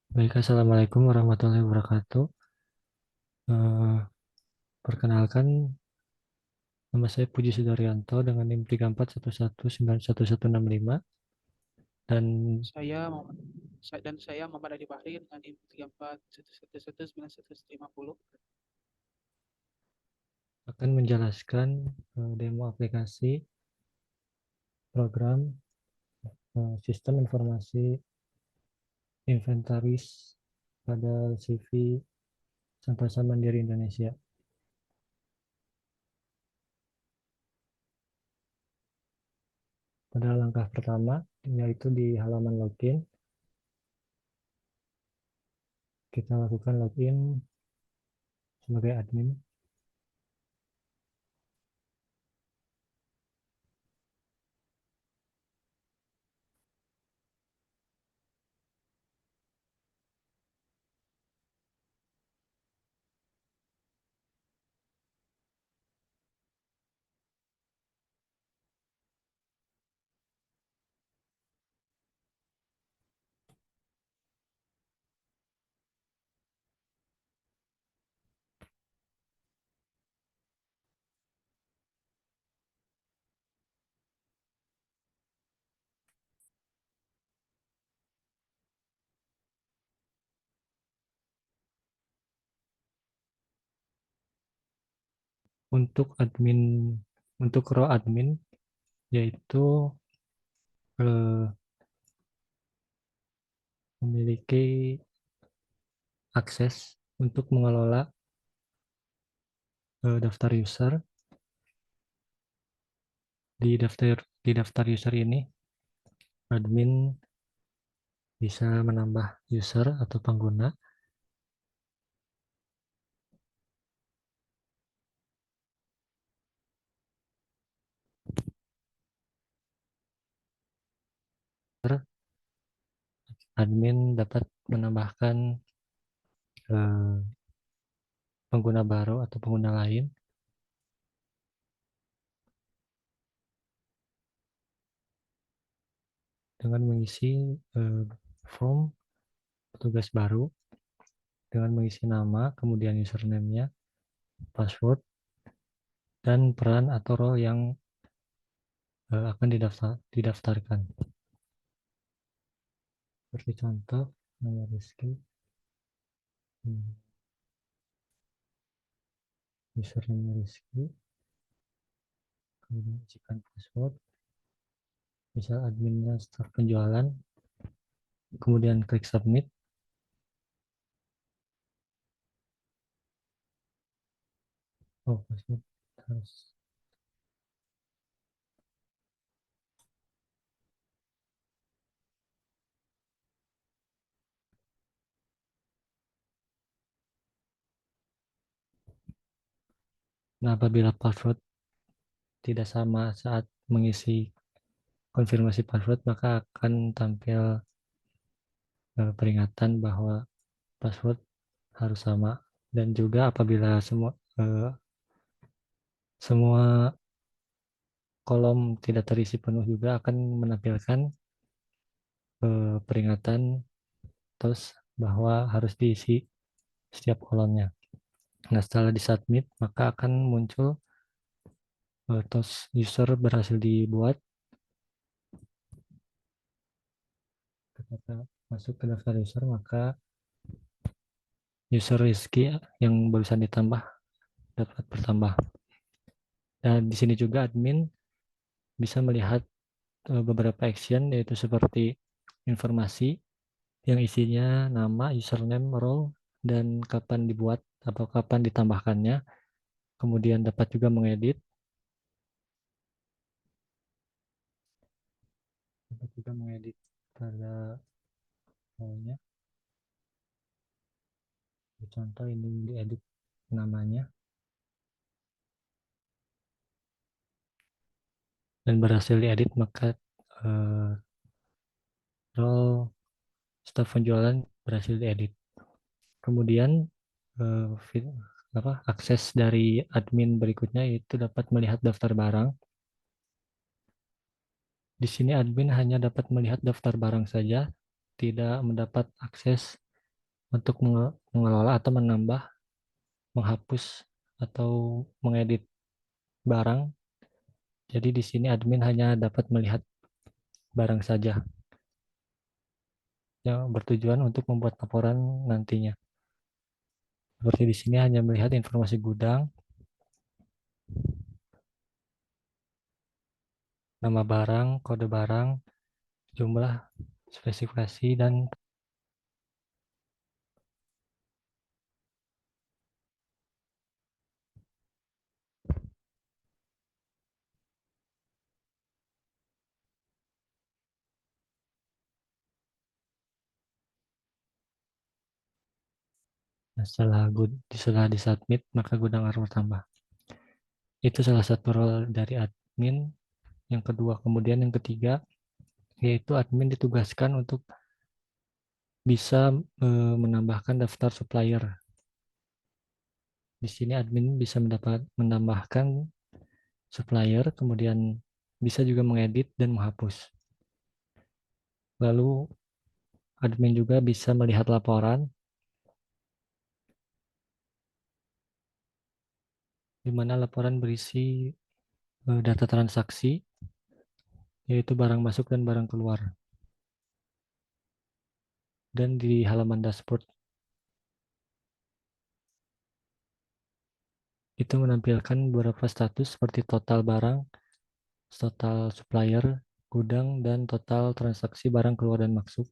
Baik, Assalamualaikum warahmatullahi wabarakatuh. Eh, Perkenalkan, nama saya Puji Sudaryanto dengan NIM 3411911165 dan Saya Muhammad saya Muhammad Adi Bahri dengan NIM 3411119150. akan menjelaskan demo aplikasi program sistem informasi inventaris pada CV Sampasa Mandiri Indonesia. Pada langkah pertama, yaitu di halaman login, kita lakukan login sebagai admin. Untuk admin, untuk row admin, yaitu eh, memiliki akses untuk mengelola daftar user. Di daftar user ini, admin bisa menambah user atau pengguna, admin dapat menambahkan eh, pengguna baru atau pengguna lain dengan mengisi form petugas baru dengan mengisi nama, kemudian username-nya, password, dan peran atau role yang akan didaftarkan. Seperti contoh, nama Rizky, username Rizky, kemudian isikan password, misal adminnya start penjualan, kemudian klik submit. Oh, password harus. Nah, apabila password tidak sama saat mengisi konfirmasi password, maka akan tampil peringatan bahwa password harus sama. Dan juga apabila semua kolom tidak terisi penuh juga akan menampilkan peringatan terus bahwa harus diisi setiap kolomnya. Nah, setelah disubmit, maka akan muncul tos user berhasil dibuat. Ketika masuk ke daftar user, maka user Rizky yang barusan ditambah dapat bertambah. Dan di sini juga admin bisa melihat beberapa action, yaitu seperti informasi yang isinya nama, username, role, dan kapan dibuat atau kapan ditambahkannya. Kemudian dapat juga mengedit, pada filenya. Contoh ini diedit namanya dan berhasil diedit, maka eh, role staf penjualan berhasil diedit. Kemudian eh, akses dari admin berikutnya yaitu dapat melihat daftar barang. Di sini admin hanya dapat melihat daftar barang saja, tidak mendapat akses untuk mengelola atau menambah, menghapus, atau mengedit barang. Jadi di sini admin hanya dapat melihat barang saja yang bertujuan untuk membuat laporan nantinya. Seperti di sini hanya melihat informasi gudang, nama barang, kode barang, jumlah, spesifikasi, dan setelah disubmit maka gudang akan bertambah. Itu salah satu role dari admin. Yang kedua, kemudian yang ketiga, yaitu admin ditugaskan untuk bisa menambahkan daftar supplier. Di sini admin bisa menambahkan supplier, kemudian bisa juga mengedit dan menghapus. Lalu admin juga bisa melihat laporan di mana laporan berisi data transaksi, yaitu barang masuk dan barang keluar. Dan di halaman dashboard itu menampilkan beberapa status seperti total barang, total supplier, gudang, dan total transaksi barang keluar dan masuk,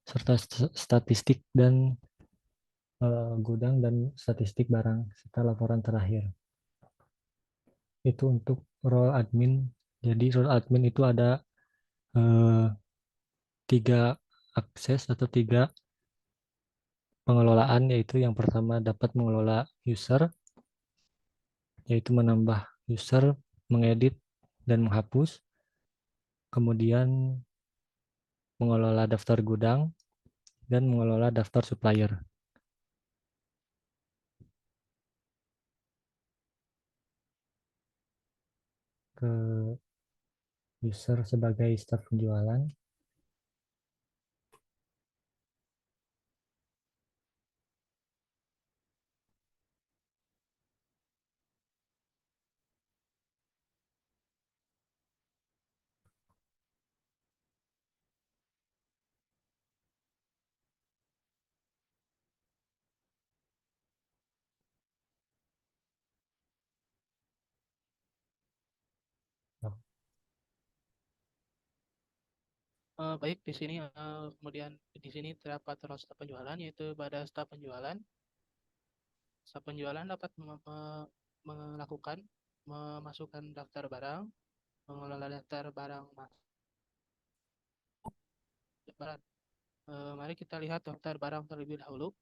serta statistik dan gudang dan statistik barang, serta laporan terakhir. Itu untuk role admin. Jadi role admin itu ada eh, 3 akses atau 3 pengelolaan, yaitu yang pertama dapat mengelola user, yaitu menambah user, mengedit, dan menghapus. Kemudian mengelola daftar gudang, dan mengelola daftar supplier. Ke user sebagai staf penjualan. Baik, di sini kemudian di sini terdapat role staf penjualan, yaitu pada staf penjualan. Staf penjualan dapat melakukan memasukkan daftar barang, mengelola daftar barang barang. Mari kita lihat daftar barang terlebih dahulu.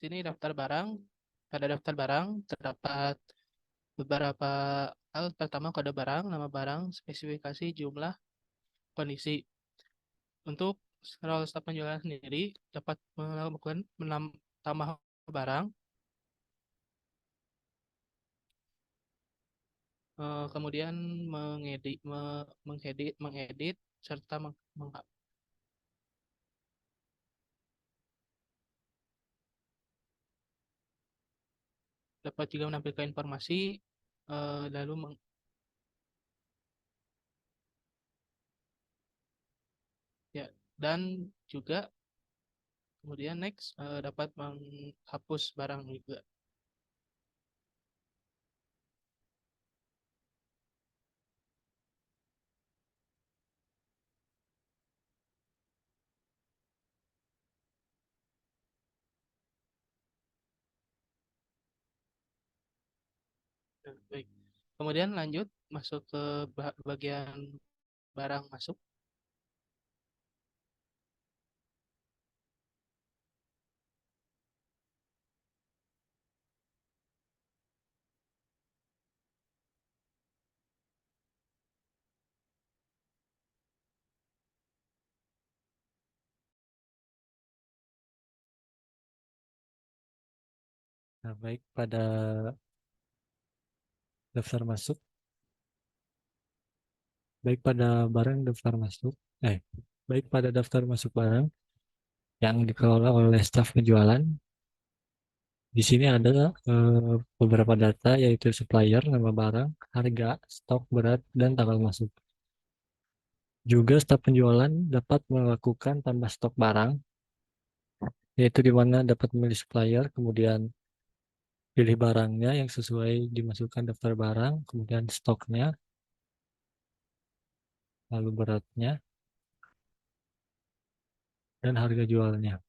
Sini daftar barang. Pada daftar barang terdapat beberapa hal. Pertama, kode barang, nama barang, spesifikasi, jumlah, kondisi. Untuk role staf penjualan sendiri dapat melakukan menambah barang, kemudian mengedit, serta dapat juga menampilkan informasi, lalu ya, dan juga kemudian next dapat menghapus barang juga. Ya, baik. Kemudian lanjut masuk ke bagian barang masuk. Nah, daftar masuk, baik pada barang daftar masuk, eh, baik pada daftar masuk barang yang dikelola oleh staf penjualan. Di sini ada beberapa data yaitu supplier, nama barang, harga, stok, berat, dan tanggal masuk. Juga staf penjualan dapat melakukan tambah stok barang, yaitu di mana dapat memilih supplier, kemudian pilih barangnya yang sesuai dimasukkan daftar barang, kemudian stoknya, lalu beratnya, dan harga jualnya.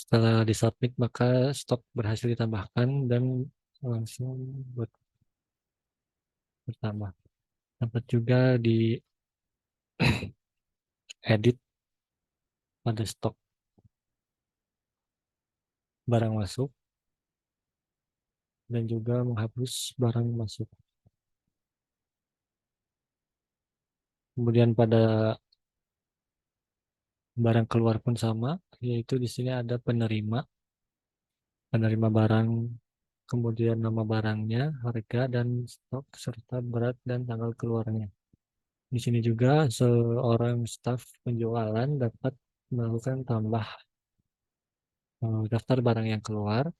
Setelah disubmit, maka stok berhasil ditambahkan dan langsung bertambah. Dapat juga diedit pada stok barang masuk dan juga menghapus barang masuk. Kemudian pada barang keluar pun sama, yaitu di sini ada penerima barang, kemudian nama barangnya, harga dan stok serta berat dan tanggal keluarnya. Di sini juga seorang staf penjualan dapat melakukan tambah daftar barang yang keluar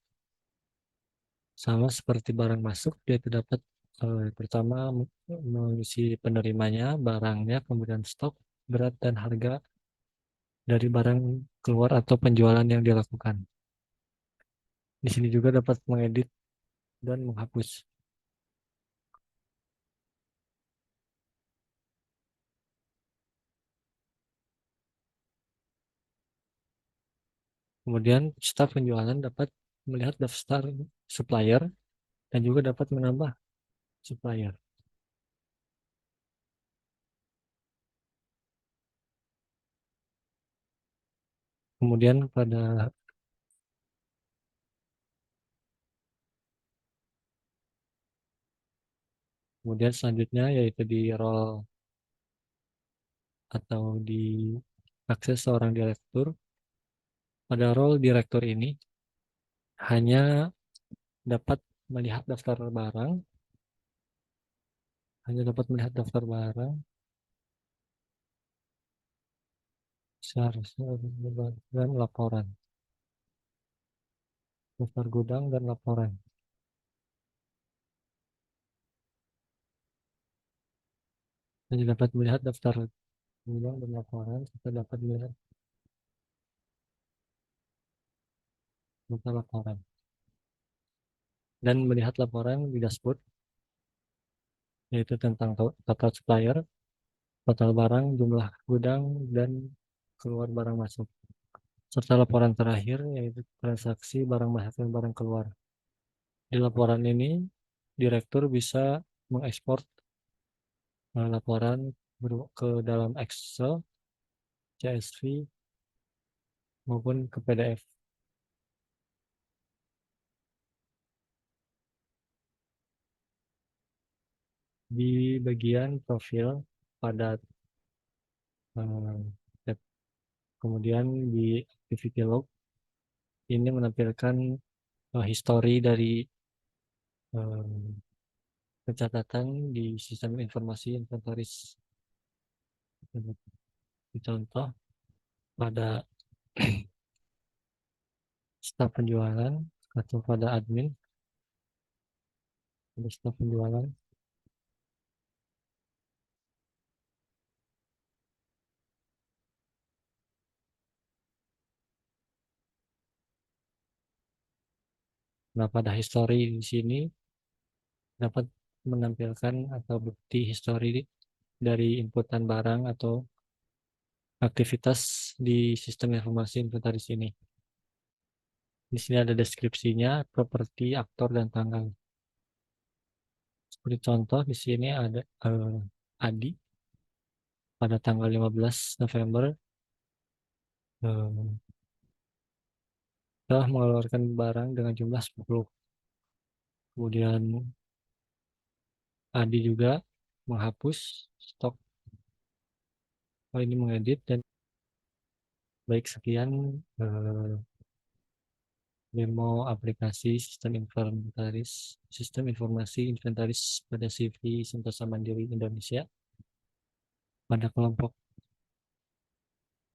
sama seperti barang masuk, yaitu dapat pertama mengisi penerimanya, barangnya, kemudian stok, berat dan harga dari barang keluar atau penjualan yang dilakukan. Di sini juga dapat mengedit dan menghapus. Kemudian staf penjualan dapat melihat daftar supplier dan juga dapat menambah supplier. Kemudian kemudian selanjutnya yaitu di role atau di akses seorang direktur. Pada role direktur ini hanya dapat melihat daftar barang, hanya dapat melihat daftar barang seharusnya dan laporan, daftar gudang dan laporan. Hanya dapat melihat daftar gudang dan laporan, kita dapat melihat daftar laporan dan melihat laporan di dashboard yaitu tentang total supplier, total barang, jumlah gudang, dan keluar barang masuk. Serta laporan terakhir yaitu transaksi barang masuk dan barang keluar. Di laporan ini, direktur bisa mengekspor laporan ke dalam Excel, CSV, maupun ke PDF. Di bagian profil pada tab, kemudian di activity log ini menampilkan histori dari eh, pencatatan di sistem informasi inventaris. Contoh pada staf penjualan atau pada admin, pada staf penjualan. Nah, pada history di sini dapat menampilkan atau bukti histori dari inputan barang atau aktivitas di sistem informasi inventaris ini. Di sini ada deskripsinya, properti, aktor, dan tanggal. Seperti contoh, di sini ada Adi pada tanggal 15 November eh, telah mengeluarkan barang dengan jumlah 10. Kemudian Adi juga menghapus stok. Oh, ini mengedit dan baik sekian. demo aplikasi sistem informasi inventaris pada CV Sentosa Mandiri Indonesia pada kelompok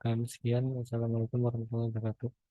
kami. Sekian, wassalamualaikum warahmatullahi wabarakatuh.